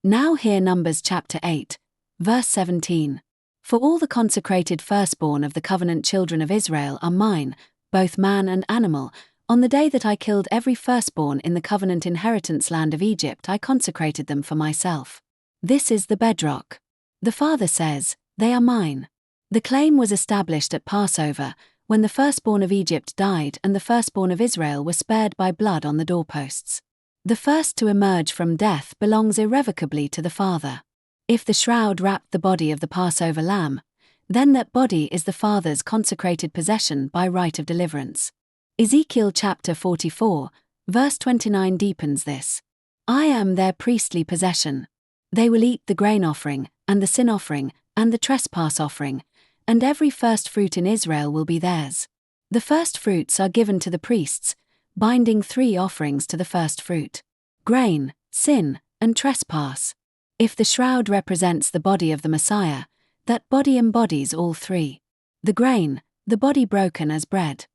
Now hear Numbers chapter 8, verse 17. For all the consecrated firstborn of the covenant children of Israel are mine, both man and animal. On the day that I killed every firstborn in the covenant inheritance land of Egypt, I consecrated them for myself. This is the bedrock. The Father says, they are mine. The claim was established at Passover, when the firstborn of Egypt died and the firstborn of Israel were spared by blood on the doorposts. The first to emerge from death belongs irrevocably to the Father. If the shroud wrapped the body of the Passover lamb, then that body is the Father's consecrated possession by right of deliverance. Ezekiel chapter 44, verse 29 deepens this. I am their priestly possession. They will eat the grain offering, and the sin offering, and the trespass offering, and every first fruit in Israel will be theirs. The first fruits are given to the priests, binding 3 offerings to the first fruit: grain, sin, and trespass. If the shroud represents the body of the Messiah, that body embodies all 3. The grain, the body broken as bread.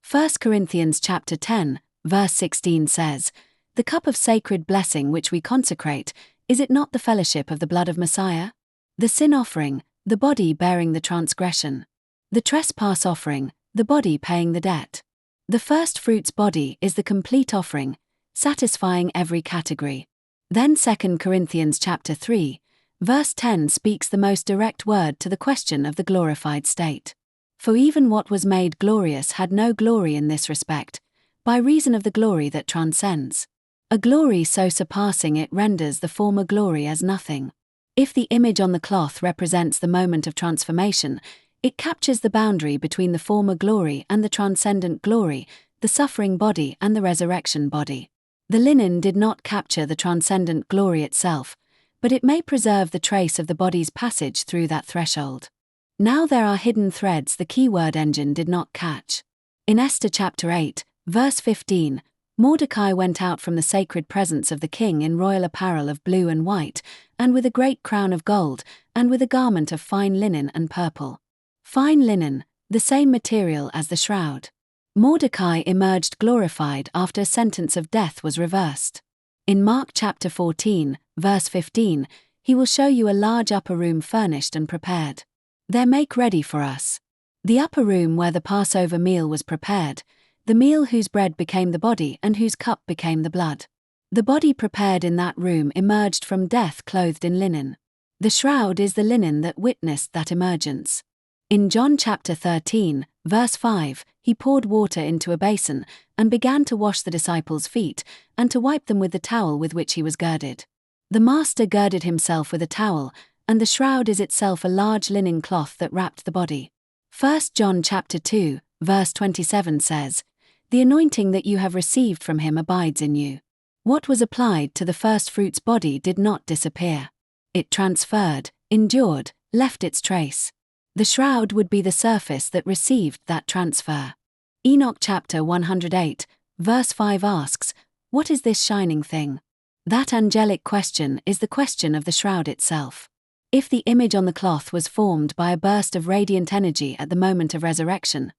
1 Corinthians chapter 10, verse 16 says, the cup of sacred blessing which we consecrate, is it not the fellowship of the blood of Messiah? The sin offering, the body bearing the transgression. The trespass offering, the body paying the debt. The first fruits body is the complete offering, satisfying every category. Then 2 Corinthians chapter 3, verse 10 speaks the most direct word to the question of the glorified state. For even what was made glorious had no glory in this respect, by reason of the glory that transcends. A glory so surpassing it renders the former glory as nothing. If the image on the cloth represents the moment of transformation, it captures the boundary between the former glory and the transcendent glory, the suffering body and the resurrection body. The linen did not capture the transcendent glory itself, but it may preserve the trace of the body's passage through that threshold. Now there are hidden threads the keyword engine did not catch. In Esther chapter 8, verse 15, Mordecai went out from the sacred presence of the king in royal apparel of blue and white, and with a great crown of gold, and with a garment of fine linen and purple. Fine linen, the same material as the shroud. Mordecai emerged glorified after a sentence of death was reversed. In Mark chapter 14, verse 15, he will show you a large upper room furnished and prepared. There make ready for us. The upper room where the Passover meal was prepared, the meal whose bread became the body and whose cup became the blood. The body prepared in that room emerged from death clothed in linen. The shroud is the linen that witnessed that emergence. In John chapter 13, verse 5, he poured water into a basin, and began to wash the disciples' feet, and to wipe them with the towel with which he was girded. The Master girded himself with a towel, and the shroud is itself a large linen cloth that wrapped the body. 1 John chapter 2, verse 27 says, the anointing that you have received from him abides in you. What was applied to the first fruits body did not disappear. It transferred, endured, left its trace. The shroud would be the surface that received that transfer. Enoch chapter 108, verse 5 asks, what is this shining thing? That angelic question is the question of the shroud itself. If the image on the cloth was formed by a burst of radiant energy at the moment of resurrection,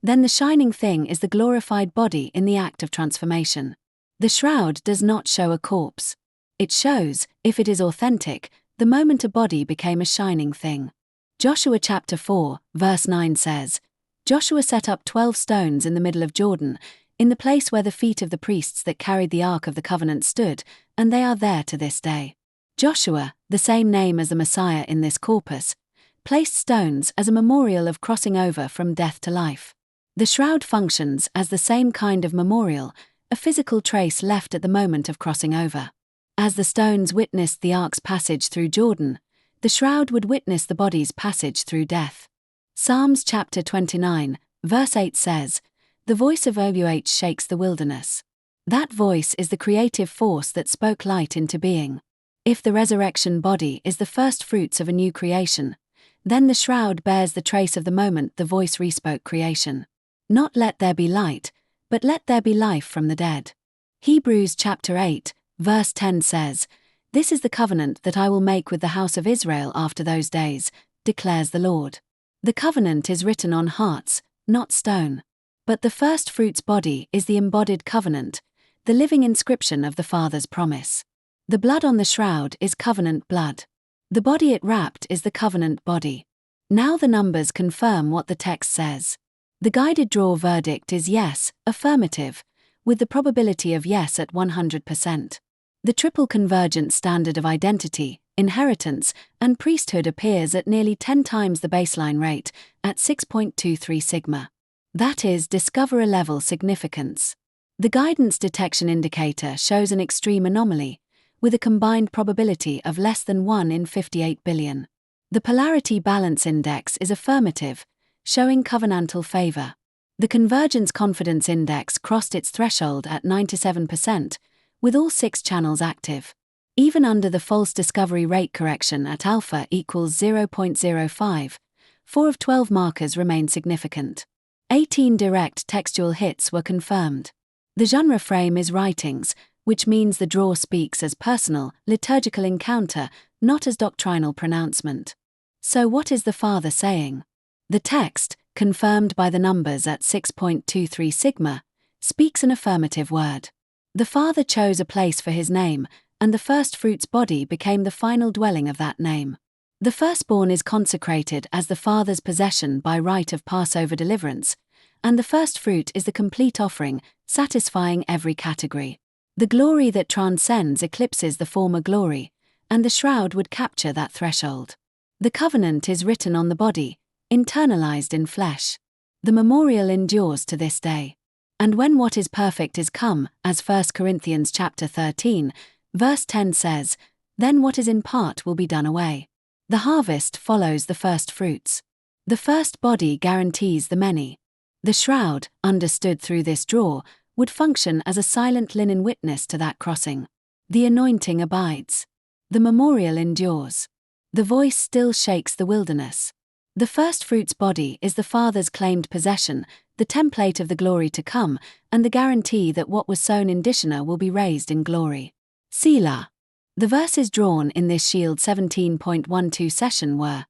then the shining thing is the glorified body in the act of transformation. The shroud does not show a corpse. It shows, if it is authentic, the moment a body became a shining thing. Joshua chapter 4, verse 9 says, Joshua set up 12 stones in the middle of Jordan, in the place where the feet of the priests that carried the Ark of the Covenant stood, and they are there to this day. Joshua, the same name as the Messiah in this corpus, placed stones as a memorial of crossing over from death to life. The shroud functions as the same kind of memorial, a physical trace left at the moment of crossing over. As the stones witnessed the ark's passage through Jordan, the shroud would witness the body's passage through death. Psalms chapter 29, verse 8 says, the voice of YHWH shakes the wilderness. That voice is the creative force that spoke light into being. If the resurrection body is the first fruits of a new creation, then the shroud bears the trace of the moment the voice respoke creation. Not let there be light, but let there be life from the dead. Hebrews chapter 8, verse 10 says, this is the covenant that I will make with the house of Israel after those days, declares the Lord. The covenant is written on hearts, not stone. But the first fruits body is the embodied covenant, the living inscription of the Father's promise. The blood on the shroud is covenant blood. The body it wrapped is the covenant body. Now the numbers confirm what the text says. The guided draw verdict is yes, affirmative, with the probability of yes at 100%. The triple convergent standard of identity, inheritance, and priesthood appears at nearly 10 times the baseline rate, at 6.23 sigma. That is discoverer-level significance. The guidance detection indicator shows an extreme anomaly, with a combined probability of less than 1 in 58 billion. The polarity balance index is affirmative, showing covenantal favor. The convergence confidence index crossed its threshold at 97%, with all 6 channels active. Even under the false discovery rate correction at alpha equals 0.05, 4 of 12 markers remain significant. 18 direct textual hits were confirmed. The genre frame is writings, which means the draw speaks as personal, liturgical encounter, not as doctrinal pronouncement. So what is the Father saying? The text, confirmed by the numbers at 6.23 sigma, speaks an affirmative word. The Father chose a place for his name, and the firstfruits body became the final dwelling of that name. The firstborn is consecrated as the Father's possession by right of Passover deliverance, and the firstfruit is the complete offering, satisfying every category. The glory that transcends eclipses the former glory, and the shroud would capture that threshold. The covenant is written on the body, internalized in flesh. The memorial endures to this day. And when what is perfect is come, as 1 Corinthians chapter 13, verse 10 says, then what is in part will be done away. The harvest follows the first fruits. The first body guarantees the many. The shroud, understood through this draw, would function as a silent linen witness to that crossing. The anointing abides. The memorial endures. The voice still shakes the wilderness. The firstfruits body is the Father's claimed possession, the template of the glory to come, and the guarantee that what was sown in Dishonor will be raised in glory. Selah. The verses drawn in this Shield 17.12 session were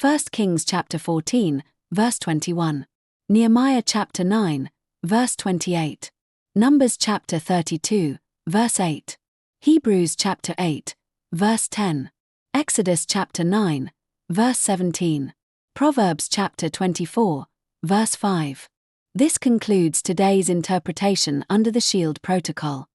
1 Kings chapter 14, verse 21. Nehemiah chapter 9, verse 28. Numbers chapter 32, verse 8. Hebrews chapter 8, verse 10. Exodus chapter 9, verse 17. Proverbs chapter 24, verse 5. This concludes today's interpretation under the Shield Protocol.